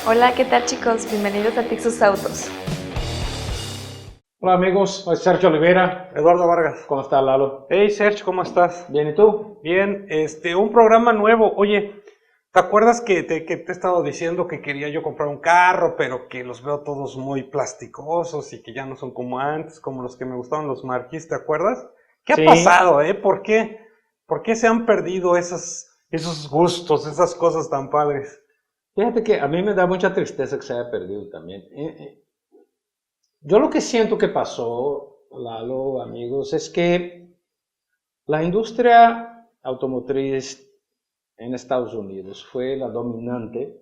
Hola, ¿qué tal chicos? Bienvenidos a Tixus Autos. Hola amigos, soy Sergio Olivera. Eduardo Vargas. ¿Cómo está Lalo? Hey Sergio, ¿cómo estás? Bien, ¿y tú? Bien, un programa nuevo. Oye, ¿te acuerdas que te he estado diciendo que quería yo comprar un carro, pero que los veo todos muy plasticosos y que ya no son como antes, como los que me gustaban los Marquis, ¿te acuerdas? ¿Qué ha pasado, ¿Por qué? ¿Por qué se han perdido esos gustos, esas cosas tan padres? Fíjate que a mí me da mucha tristeza que se haya perdido también. Yo lo que siento que pasó, Lalo, amigos, es que la industria automotriz en Estados Unidos fue la dominante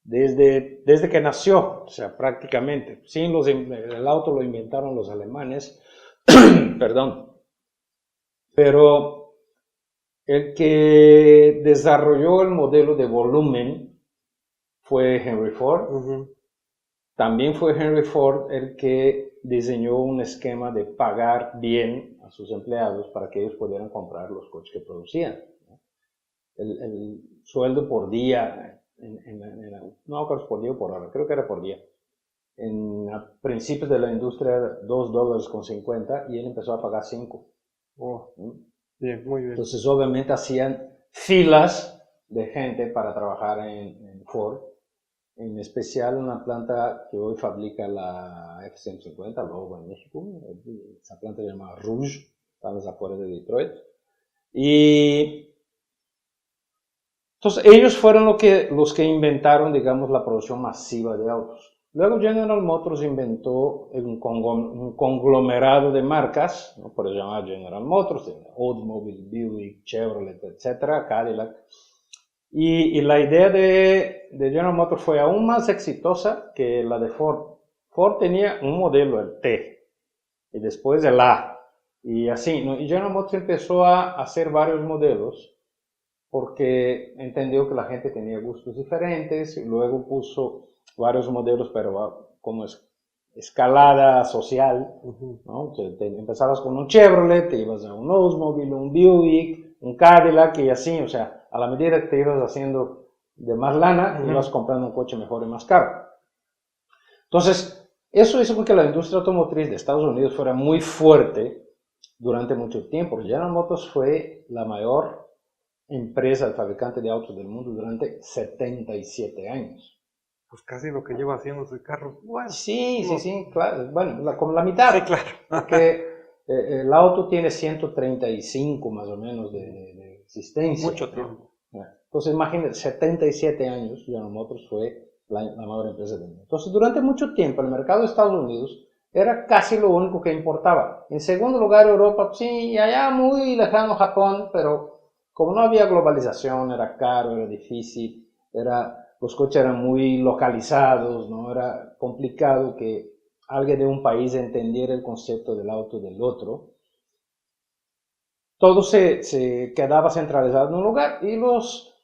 desde que nació, o sea, prácticamente. Sí, el auto lo inventaron los alemanes, perdón, pero el que desarrolló el modelo de volumen fue Henry Ford. Uh-huh. También fue Henry Ford el que diseñó un esquema de pagar bien a sus empleados para que ellos pudieran comprar los coches que producían. El sueldo por día, no creo que por día o por hora, creo que era por día. A principios de la industria era $2.50 y él empezó a pagar 5. Bien, muy bien. Entonces obviamente hacían filas de gente para trabajar en Ford, en especial una planta que hoy fabrica la F-150, luego en México. Esa planta se llama Rouge, está en las afueras de Detroit. Y entonces ellos fueron los que inventaron, digamos, la producción masiva de autos. Luego General Motors inventó un conglomerado de marcas, ¿no? Por eso se llama General Motors, Oldsmobile, Buick, Chevrolet, etc., Cadillac. Y la idea de General Motors fue aún más exitosa que la de Ford. Ford tenía un modelo, el T, y después el A, y así, ¿no? Y General Motors empezó a hacer varios modelos porque entendió que la gente tenía gustos diferentes, y luego puso varios modelos, pero como escalada social, ¿no? Empezabas con un Chevrolet, te ibas a un Oldsmobile, un Buick, un Cadillac y así, o sea, a la medida que te ibas haciendo de más lana, ibas comprando un coche mejor y más caro. Entonces, eso hizo que la industria automotriz de Estados Unidos fuera muy fuerte durante mucho tiempo. General Motors fue la mayor empresa, el fabricante de autos del mundo durante 77 años. Pues casi lo que lleva haciendo ese carro. Bueno, sí, claro. Bueno, como la mitad. Sí, claro. Porque el auto tiene 135 más o menos de existencia. Mucho tiempo. Entonces, imagínate, 77 años, General Motors fue la mayor empresa del mundo. Entonces, durante mucho tiempo, el mercado de Estados Unidos era casi lo único que importaba. En segundo lugar, Europa, sí, y allá muy lejano Japón, pero como no había globalización, era caro, era difícil, los coches eran muy localizados, ¿no? Era complicado que alguien de un país entendiera el concepto del auto del otro. Todo se quedaba centralizado en un lugar y los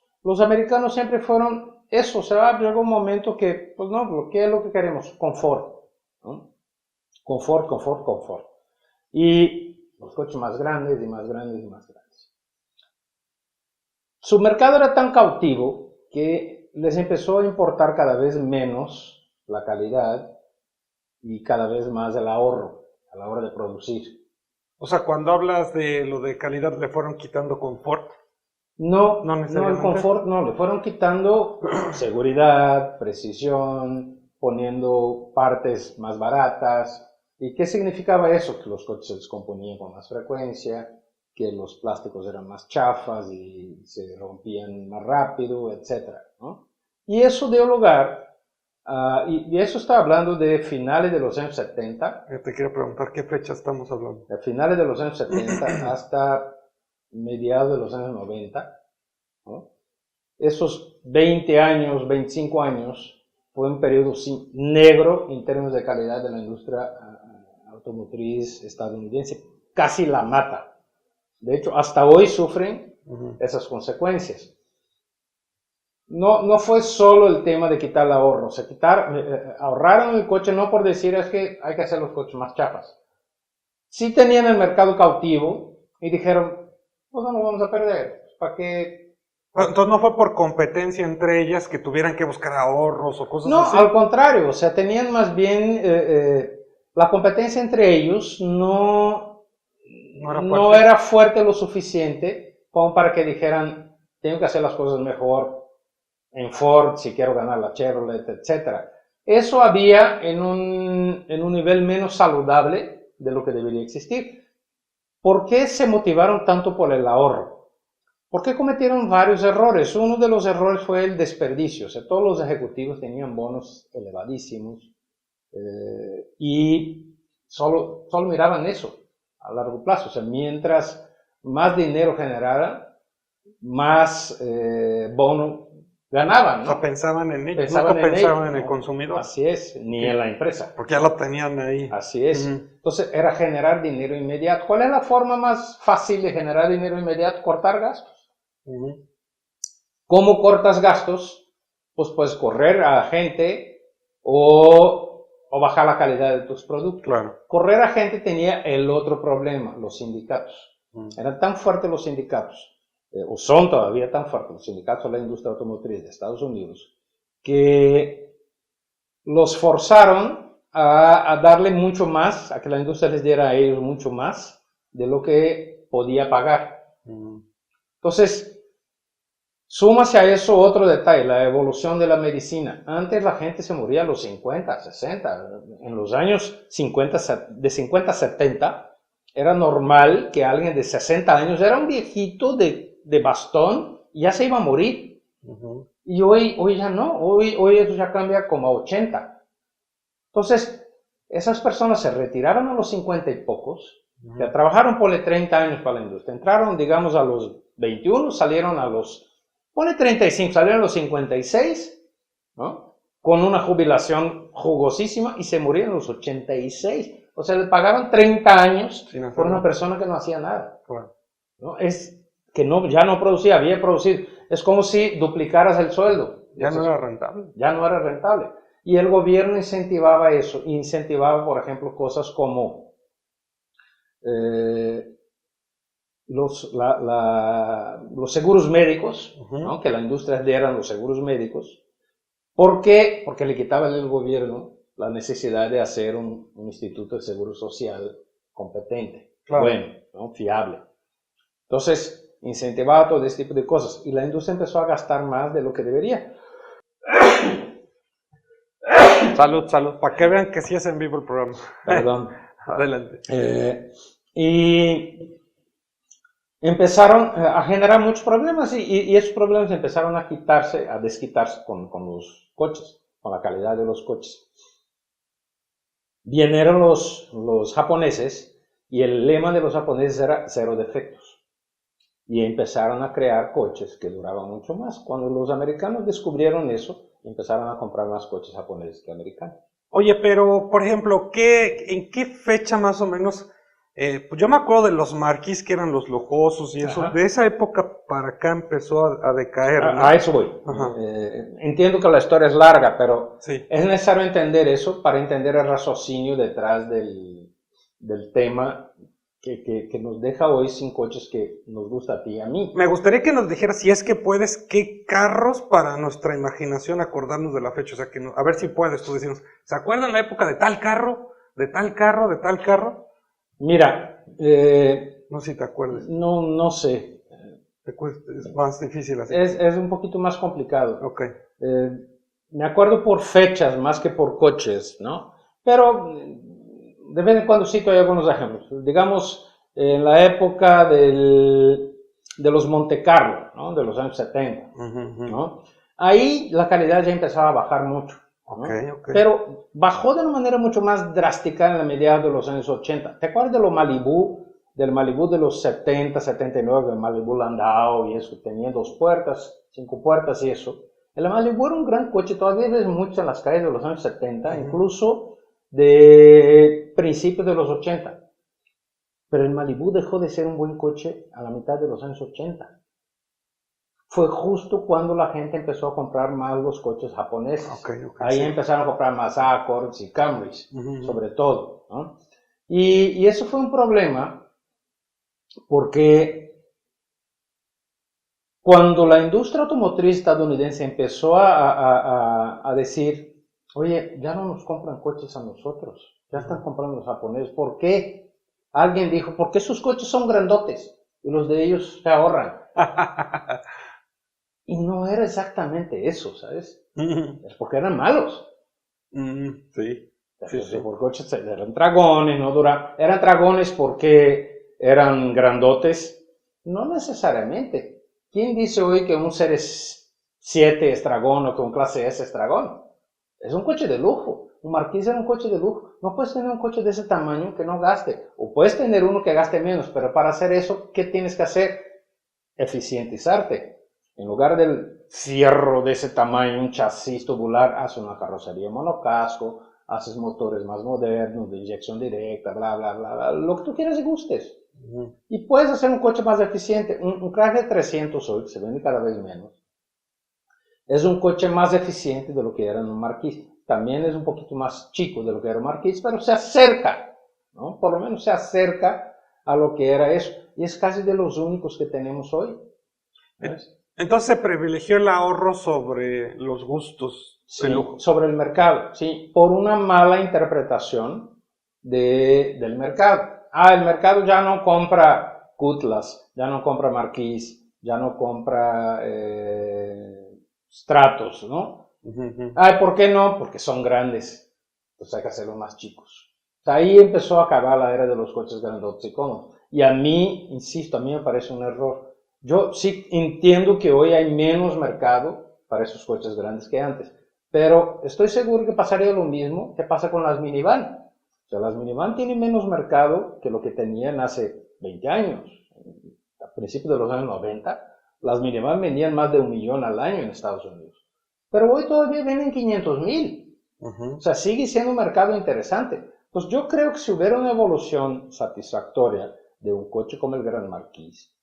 americanos siempre fueron eso. O sea, llegó un momento que, pues no, ¿qué es lo que queremos? Confort, ¿no? Confort. Y los coches más grandes y más grandes y más grandes. Su mercado era tan cautivo que les empezó a importar cada vez menos la calidad y cada vez más el ahorro a la hora de producir. O sea, cuando hablas de lo de calidad, ¿le fueron quitando confort? No, el confort no, le fueron quitando seguridad, precisión, poniendo partes más baratas. ¿Y qué significaba eso? Que los coches se descomponían con más frecuencia, que los plásticos eran más chafas y se rompían más rápido, etc., ¿no? Y eso dio lugar, y eso está hablando de finales de los años 70. Te quiero preguntar, ¿qué fecha estamos hablando? De finales de los años 70 hasta mediados de los años 90, ¿no? Esos 20 años, 25 años, fue un periodo negro en términos de calidad de la industria automotriz estadounidense. Casi la mata. De hecho, hasta hoy sufren esas consecuencias. No fue solo el tema de quitar el ahorro. Ahorraron el coche no por decir es que hay que hacer los coches más chafas. Sí tenían el mercado cautivo y dijeron, pues no lo vamos a perder. ¿Para qué Entonces no fue por competencia entre ellas que tuvieran que buscar ahorros o cosas No, así. al contrario, o sea, tenían más bien la competencia entre ellos no era fuerte lo suficiente como para que dijeran, tengo que hacer las cosas mejor en Ford si quiero ganar la Chevrolet, etcétera. Eso había en un nivel menos saludable de lo que debería existir. ¿Por qué se motivaron tanto por el ahorro? Porque cometieron varios errores. Uno de los errores fue el desperdicio. O sea, todos los ejecutivos tenían bonos elevadísimos y solo miraban eso a largo plazo. O sea, mientras más dinero generara, más bono ganaban, ¿no? O sea, pensaban en ellos, Pensaban nunca pensaban ellos, en el ¿no? consumidor. Así es, ni en la empresa. Porque ya lo tenían ahí. Así es. Entonces era generar dinero inmediato. ¿Cuál es la forma más fácil de generar dinero inmediato? Cortar gastos. ¿Cómo cortas gastos? Pues puedes correr a gente o bajar la calidad de tus productos. Claro. Correr a gente tenía el otro problema, los sindicatos. Eran tan fuertes los sindicatos, o son todavía tan fuertes los sindicatos de la industria automotriz de Estados Unidos, que los forzaron a darle mucho más, a que la industria les diera a ellos mucho más de lo que podía pagar. Entonces, súmase a eso otro detalle, la evolución de la medicina. Antes la gente se moría a los 50, 60. En los años 50, de 50 a 70, era normal que alguien de 60 años era un viejito de bastón y ya se iba a morir. Y hoy ya no, hoy eso ya cambia como a 80. Entonces, esas personas se retiraron a los 50 y pocos, ya trabajaron por 30 años para la industria, entraron, digamos, a los 21, salieron a los, ponle 35, salieron a los 56, ¿no? Con una jubilación jugosísima y se murieron a los 86. O sea, le pagaron 30 años por una persona que no hacía nada. ¿No? Es que ya no producía, había producido. Es como si duplicaras el sueldo. Ya no era rentable. Ya no era rentable. Y el gobierno incentivaba eso. Incentivaba, por ejemplo, cosas como los seguros médicos, ¿no? Que la industria dieran los seguros médicos. ¿Por qué? Porque le quitaba el gobierno la necesidad de hacer un instituto de seguro social competente, bueno, ¿no? Fiable. Entonces, incentivaba todo este tipo de cosas y la industria empezó a gastar más de lo que debería. Salud, salud. Para que vean que sí es en vivo el programa. Perdón. Adelante. Y empezaron a generar muchos problemas y esos problemas empezaron a desquitarse con los coches, con la calidad de los coches. Vinieron los japoneses y el lema de los japoneses era cero defectos. Y empezaron a crear coches que duraban mucho más. Cuando los americanos descubrieron eso, empezaron a comprar más coches japoneses que americanos. Oye, pero, por ejemplo, ¿en qué fecha más o menos? Pues yo me acuerdo de los Marquis, que eran los lujosos y eso. Ajá. De esa época para acá empezó a decaer, ¿no? A eso voy. Entiendo que la historia es larga, pero sí, es necesario entender eso para entender el raciocinio detrás del tema que nos deja hoy sin coches que nos gusta a ti y a mí. Me gustaría que nos dijeras, si es que puedes, qué carros para nuestra imaginación acordarnos de la fecha. O sea, a ver si puedes tú decirnos, ¿se acuerdan la época de tal carro, de tal carro, de tal carro? Mira, no sé si te acuerdas. No sé. Es más difícil así. Es un poquito más complicado. Ok. Me acuerdo por fechas más que por coches, ¿no? Pero de vez en cuando cito hay algunos ejemplos. Digamos, en la época de los Monte Carlo, ¿no? De los años 70, ¿no? Ahí la calidad ya empezaba a bajar mucho. ¿no? Okay. Pero bajó de una manera mucho más drástica en la mediados de los años 80. ¿Te acuerdas de del Malibu de los 70, 79, el Malibu Landau y eso? Tenía 2 puertas, 5 puertas y eso. El Malibu era un gran coche, todavía ves mucho en las calles de los años 70, incluso de principios de los 80. Pero el Malibu dejó de ser un buen coche a la mitad de los años 80. Fue justo cuando la gente empezó a comprar más los coches japoneses. Ahí empezaron a comprar más Accords y Camrys, sobre todo, ¿no? Y eso fue un problema porque Cuando la industria automotriz estadounidense empezó a decir, oye, ya no nos compran coches a nosotros, ya están comprando los japoneses, ¿por qué? Alguien dijo, porque sus coches son grandotes y los de ellos se ahorran. Y no era exactamente eso, ¿sabes? Es porque eran malos. Sí. Por coches eran dragones, no eran dragones porque eran grandotes. No necesariamente. ¿Quién dice hoy que un Series 7 es dragón o que un clase S es dragón? Es un coche de lujo. Un Marquis era un coche de lujo. No puedes tener un coche de ese tamaño que no gaste. O puedes tener uno que gaste menos, pero para hacer eso, ¿qué tienes que hacer? Eficientizarte. En lugar del fierro de ese tamaño, un chasis tubular, haces una carrocería monocasco, haces motores más modernos, de inyección directa, bla, bla, bla, bla, lo que tú quieras y gustes. Y puedes hacer un coche más eficiente. Un Chrysler 300 hoy, que se vende cada vez menos, es un coche más eficiente de lo que era un Marquis. También es un poquito más chico de lo que era un Marquis, pero se acerca, ¿no? Por lo menos se acerca a lo que era eso. Y es casi de los únicos que tenemos hoy. ¿Ves? Entonces se privilegió el ahorro sobre los gustos de lujo. Sobre el mercado, sí, por una mala interpretación del mercado. El mercado ya no compra Cutlass, ya no compra Marquis, ya no compra Stratos, ¿no? ¿Por qué no? Porque son grandes, pues hay que hacerlos más chicos. Ahí empezó a acabar la era de los coches grandotes y cómodos. Y a mí, insisto, a mí me parece un error. Yo sí entiendo que hoy hay menos mercado para esos coches grandes que antes, pero estoy seguro que pasaría lo mismo que pasa con las minivan. O sea, las minivan tienen menos mercado que lo que tenían hace 20 años. A principios de los años 90, las minivan vendían más de 1 millón al año en Estados Unidos. Pero hoy todavía venden 500,000. O sea, sigue siendo un mercado interesante. Pues yo creo que si hubiera una evolución satisfactoria de un coche como el Gran Marquis,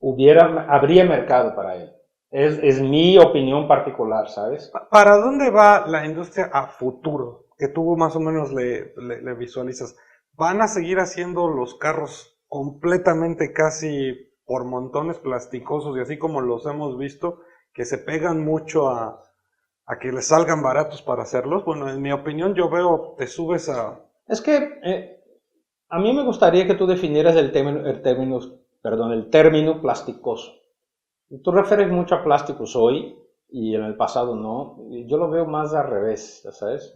habría mercado para él. Es mi opinión particular, ¿sabes? ¿Para dónde va la industria a futuro? Que tú más o menos le visualizas. ¿Van a seguir haciendo los carros completamente casi por montones plasticosos y así como los hemos visto, que se pegan mucho a que les salgan baratos para hacerlos? Bueno, en mi opinión yo veo, te subes a... Es que a mí me gustaría que tú definieras el término plasticoso. Tú refieres mucho a plásticos hoy y en el pasado no. Yo lo veo más al revés, ¿sabes?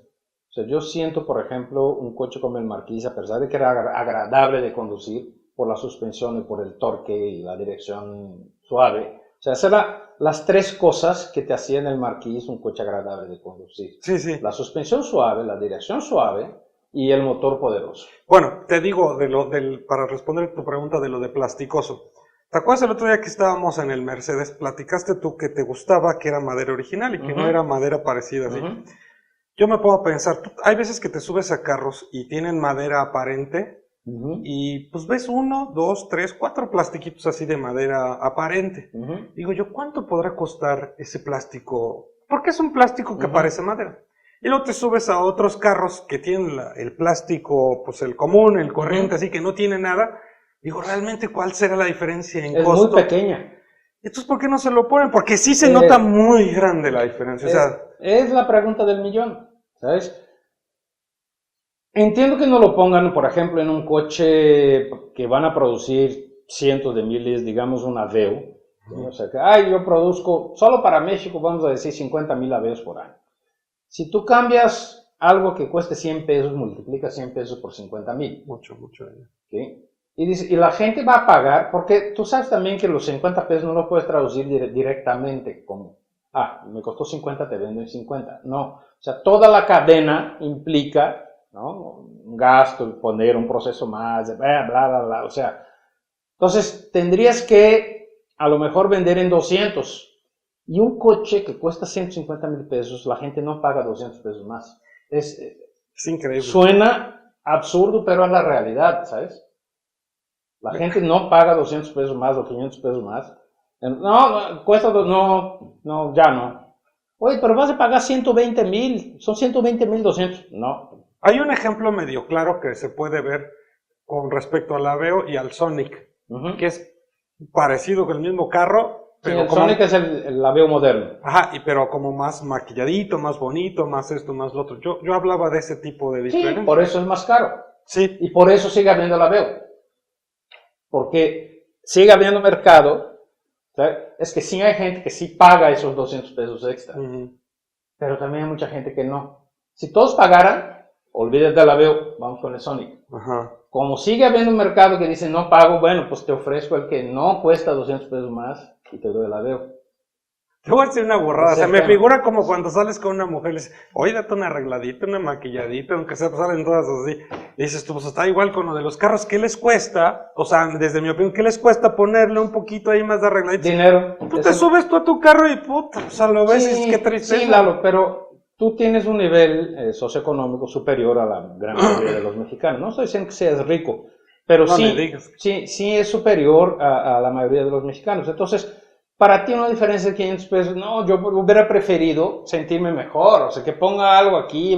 O sea, yo siento, por ejemplo, un coche como el Marquis, a pesar de que era agradable de conducir por la suspensión y por el torque y la dirección suave. O sea, esas eran las 3 cosas que te hacían el Marquis un coche agradable de conducir. Sí. La suspensión suave, la dirección suave y el motor poderoso. Bueno, te digo, para responder tu pregunta de lo de plasticoso. ¿Te acuerdas el otro día que estábamos en el Mercedes? Platicaste tú que te gustaba que era madera original y que no era madera parecida así. Yo me pongo a pensar, hay veces que te subes a carros y tienen madera aparente y pues ves 1, 2, 3, 4 plastiquitos así de madera aparente. Digo yo, ¿cuánto podrá costar ese plástico? Porque es un plástico que parece madera. Y luego te subes a otros carros que tienen el plástico, pues el común, el corriente, así que no tiene nada. Digo, ¿realmente cuál será la diferencia en costo? Es muy pequeña. Entonces, ¿por qué no se lo ponen? Porque sí se nota muy grande la diferencia. O sea, es la pregunta del millón, ¿sabes? Entiendo que no lo pongan, por ejemplo, en un coche que van a producir cientos de miles, digamos un Aveo. ¿Sí? O sea, que yo produzco, solo para México, vamos a decir 50,000 Aveos por año. Si tú cambias algo que cueste 100 pesos, multiplica 100 pesos por 50,000. Mucho. ¿Sí? Y la gente va a pagar, porque tú sabes también que los 50 pesos no los puedes traducir directamente como, me costó 50, te vendo en 50. No, o sea, toda la cadena implica, ¿no? Un gasto, poner un proceso más, bla, bla, bla, o sea, entonces tendrías que a lo mejor vender en 200. Y un coche que cuesta 150,000 pesos, la gente no paga 200 pesos más. Es increíble. Suena absurdo, pero es la realidad, ¿sabes? La gente no paga 200 pesos más o 500 pesos más. No, cuesta, ya no. Oye, pero vas a pagar 120,000, son 120,200. No. Hay un ejemplo medio claro que se puede ver con respecto al Aveo y al Sonic, que es parecido con el mismo carro, Sí, el Sonic es el Aveo moderno. Ajá, pero como más maquilladito, más bonito, más esto, más lo otro. Yo hablaba de ese tipo de diferencia. Sí, por eso es más caro. Sí. Y por eso sigue habiendo el Aveo. Porque sigue habiendo mercado. ¿Sabes? Es que sí hay gente que sí paga esos 200 pesos extra. Pero también hay mucha gente que no. Si todos pagaran, olvídate del Aveo, vamos con el Sonic. Ajá. Como sigue habiendo un mercado que dice no pago, bueno, pues te ofrezco el que no cuesta 200 pesos más y te doy el Aveo. Te voy a decir una borrada, o sea, me figura como cuando sales con una mujer y le dices, oye, date una arregladita, una maquilladita, aunque sea, pues salen todas así. Y dices tú, pues está igual con lo de los carros, ¿qué les cuesta? O sea, desde mi opinión, ¿qué les cuesta ponerle un poquito ahí más de arregladita? Dinero. Tú te subes tú a tu carro y puta, o sea, lo ves y dices, qué tristeza. Sí, Lalo, pero tú tienes un nivel socioeconómico superior a la gran mayoría de los mexicanos. No estoy diciendo que seas rico, pero No sí es superior a la mayoría de los mexicanos. Entonces, para ti una diferencia de 500 pesos, no, yo hubiera preferido sentirme mejor, o sea, que ponga algo aquí,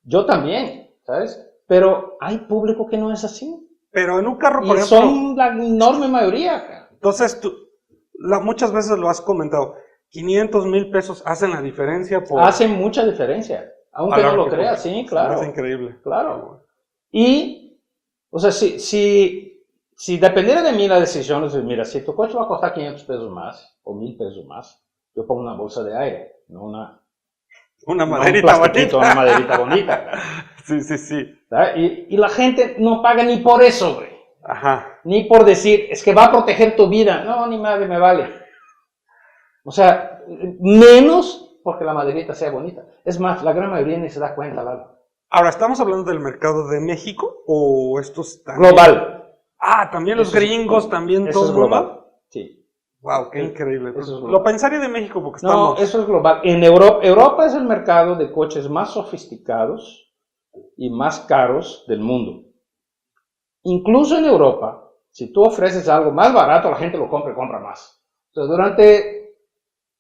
yo también, ¿sabes? Pero hay público que no es así. Pero en un carro, Y por ejemplo, son la enorme mayoría. Entonces, muchas veces lo has comentado, 500 mil pesos hacen la diferencia Hacen mucha diferencia, aunque no lo creas, sí, claro. Es increíble. Claro. Y, o sea, si dependiera de mí la decisión, es decir, mira, si tu coche va a costar 500 pesos más, o 1000 pesos más, yo pongo una bolsa de aire, no una maderita bonita. Una maderita bonita. Sí. Y la gente no paga ni por eso, güey. Ajá. Ni por decir, es que va a proteger tu vida. No, ni madre me vale. O sea, menos porque la maderita sea bonita. Es más, la gran mayoría ni se da cuenta, Lalo. Ahora, ¿estamos hablando del mercado de México o esto está global? También los gringos, también eso todo es global. Sí. Wow, qué increíble. Eso es lo pensaría de México porque No, eso es global. En Europa es el mercado de coches más sofisticados y más caros del mundo. Incluso en Europa, si tú ofreces algo más barato, la gente lo compra y compra más. O sea,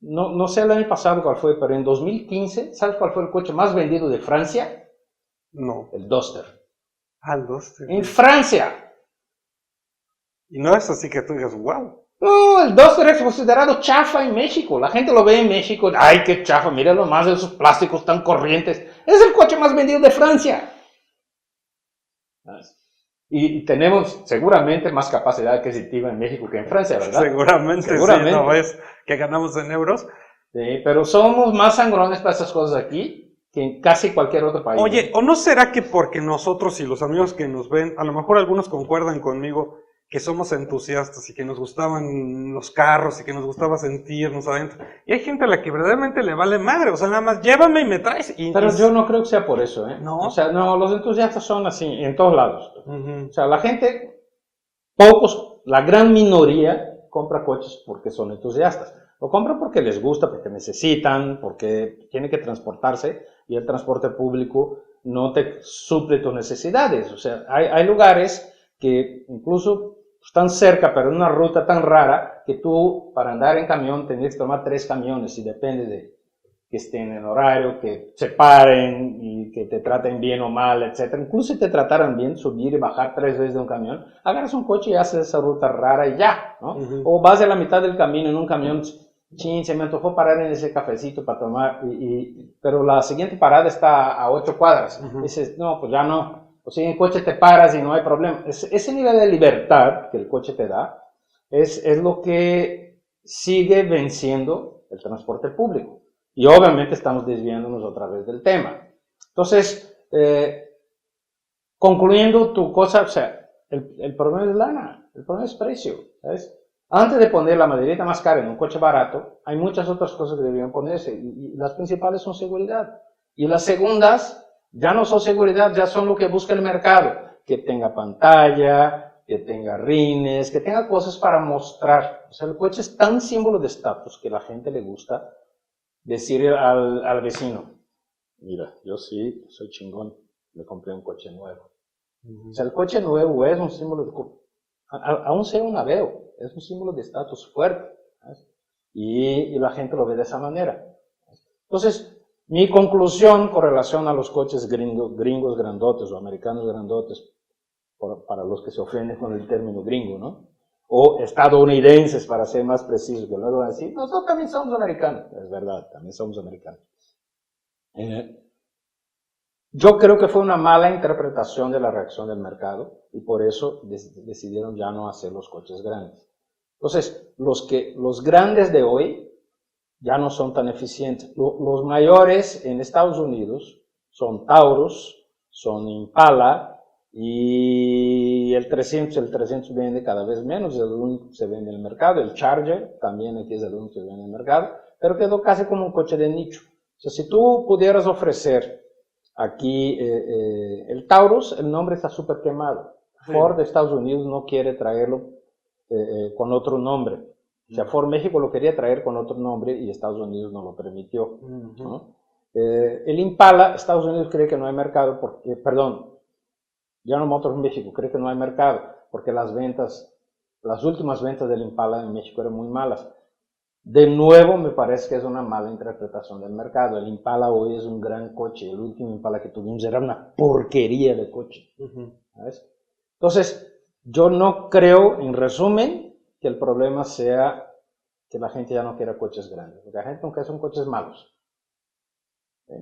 no sé el año pasado cuál fue, pero en 2015, ¿sabes cuál fue el coche más vendido de Francia? No. El Duster. El Duster. En Francia. Y no es así que tú digas, wow. No, el Duster es considerado chafa en México. La gente lo ve en México. Ay, qué chafa, mira lo más de esos plásticos tan corrientes. Es el coche más vendido de Francia. Y tenemos seguramente más capacidad adquisitiva en México que en Francia, ¿verdad? Seguramente. Sí, no es que ganamos en euros. Sí, pero somos más sangrones para esas cosas aquí que en casi cualquier otro país. Oye, ¿o no será que porque nosotros y los amigos que nos ven, a lo mejor algunos concuerdan conmigo, que somos entusiastas y que nos gustaban los carros y que nos gustaba sentirnos adentro? Y hay gente a la que verdaderamente le vale madre, o sea, nada más llévame y me traes. Pero yo no creo que sea por eso, ¿eh? ¿No? O sea, no, los entusiastas son así en todos lados. Uh-huh. O sea, la gente, pocos, la gran minoría compra coches porque son entusiastas. Lo compran porque les gusta, porque necesitan, porque tienen que transportarse y el transporte público no te suple tus necesidades. O sea, hay lugares que incluso están cerca, pero en una ruta tan rara que tú, para andar en camión, tendrías que tomar 3 camiones y depende de que estén en horario, que se paren y que te traten bien o mal, etc. Incluso si te trataran bien, subir y bajar 3 veces de un camión, agarras un coche y haces esa ruta rara y ya, ¿no? Uh-huh. O vas a la mitad del camino en un camión, se me antojó parar en ese cafecito para tomar, pero la siguiente parada está a 8 cuadras. Uh-huh. Dices, no, pues ya no. O sea, en el coche te paras y no hay problema. Ese nivel de libertad que el coche te da es lo que sigue venciendo el transporte público. Y obviamente estamos desviándonos otra vez del tema. Entonces, concluyendo tu cosa, o sea, el problema es lana, el problema es precio, ¿sabes? Antes de poner la maderita más cara en un coche barato, hay muchas otras cosas que deberían ponerse. Y las principales son seguridad. Y las segundas ya no son seguridad, ya son lo que busca el mercado. Que tenga pantalla, que tenga rines, que tenga cosas para mostrar. O sea, el coche es tan símbolo de estatus que a la gente le gusta decir al vecino, mira, yo sí soy chingón, me compré un coche nuevo. Uh-huh. O sea, el coche nuevo es un símbolo de... aún sea un Aveo, es un símbolo de estatus fuerte. Y la gente lo ve de esa manera. Entonces, mi conclusión con relación a los coches gringos grandotes o americanos grandotes, para los que se ofenden con el término gringo, ¿no? o estadounidenses para ser más precisos, que luego van a decir, nosotros también somos americanos. Es verdad, también somos americanos. Yo creo que fue una mala interpretación de la reacción del mercado y por eso decidieron ya no hacer los coches grandes. Entonces, los grandes de hoy ya no son tan eficientes. Los mayores en Estados Unidos son Taurus, son Impala y el 300 vende cada vez menos, es el único que se vende en el mercado. El Charger también aquí es el único que se vende en el mercado, pero quedó casi como un coche de nicho. O sea, si tú pudieras ofrecer aquí el Taurus, el nombre está súper quemado. Ford de Estados Unidos no quiere traerlo con otro nombre. O sea, Ford México lo quería traer con otro nombre y Estados Unidos no lo permitió, ¿no? El Impala, Estados Unidos cree que no hay mercado, porque, General Motors México cree que no hay mercado, porque las últimas ventas del Impala en México eran muy malas. De nuevo, me parece que es una mala interpretación del mercado. El Impala hoy es un gran coche. El último Impala que tuvimos era una porquería de coche. ¿Sabes? Entonces, yo no creo, en resumen, que el problema sea que la gente ya no quiera coches grandes. Porque la gente nunca son coches malos. ¿Sí?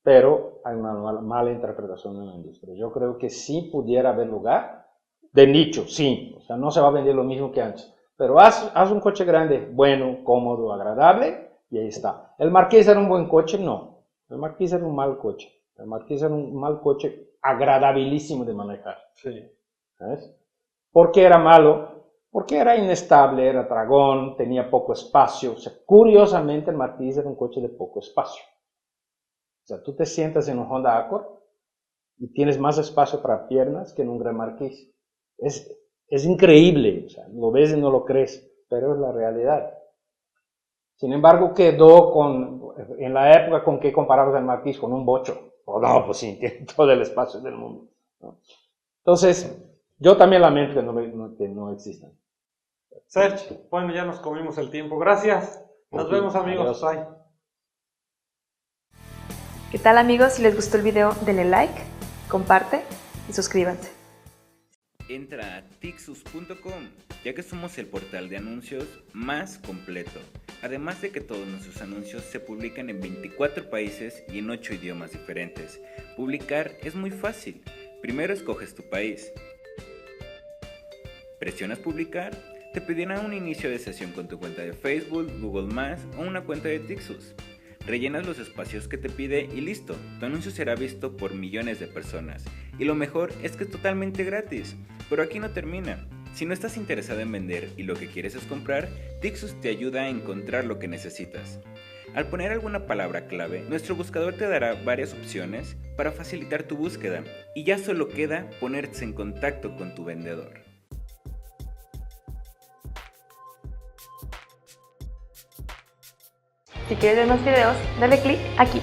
Pero hay una mala interpretación en la industria. Yo creo que sí pudiera haber lugar de nicho, sí. O sea, no se va a vender lo mismo que antes. Pero haz un coche grande, bueno, cómodo, agradable, y ahí está. ¿El Marquis era un buen coche? No. El Marquis era un mal coche. El Marquis era un mal coche agradabilísimo de manejar. Sí. ¿Sabes? ¿Por qué era malo? Porque era inestable, era dragón, tenía poco espacio. O sea, curiosamente el Marquis era un coche de poco espacio. O sea, tú te sientas en un Honda Accord y tienes más espacio para piernas que en un Gran Marquis. Es increíble, o sea, lo ves y no lo crees, pero es la realidad. Sin embargo, quedó en la época con que comparabas el Marquis con un bocho. Oh, no, pues sí, tiene todo el espacio del mundo, ¿no? Entonces, yo también lamento que no existan. Serge, bueno, ya nos comimos el tiempo. Gracias. Nos vemos, amigos. Adiós. Bye. ¿Qué tal, amigos? Si les gustó el video, denle like, comparte y suscríbanse. Entra a tixus.com, ya que somos el portal de anuncios más completo. Además de que todos nuestros anuncios se publican en 24 países y en 8 idiomas diferentes. Publicar es muy fácil. Primero escoges tu país. Presionas publicar, te pedirá un inicio de sesión con tu cuenta de Facebook, Google+, o una cuenta de Tixus. Rellenas los espacios que te pide y listo, tu anuncio será visto por millones de personas. Y lo mejor es que es totalmente gratis. Pero aquí no termina. Si no estás interesado en vender y lo que quieres es comprar, Tixus te ayuda a encontrar lo que necesitas. Al poner alguna palabra clave, nuestro buscador te dará varias opciones para facilitar tu búsqueda y ya solo queda ponerse en contacto con tu vendedor. Si quieres ver más videos, dale click aquí.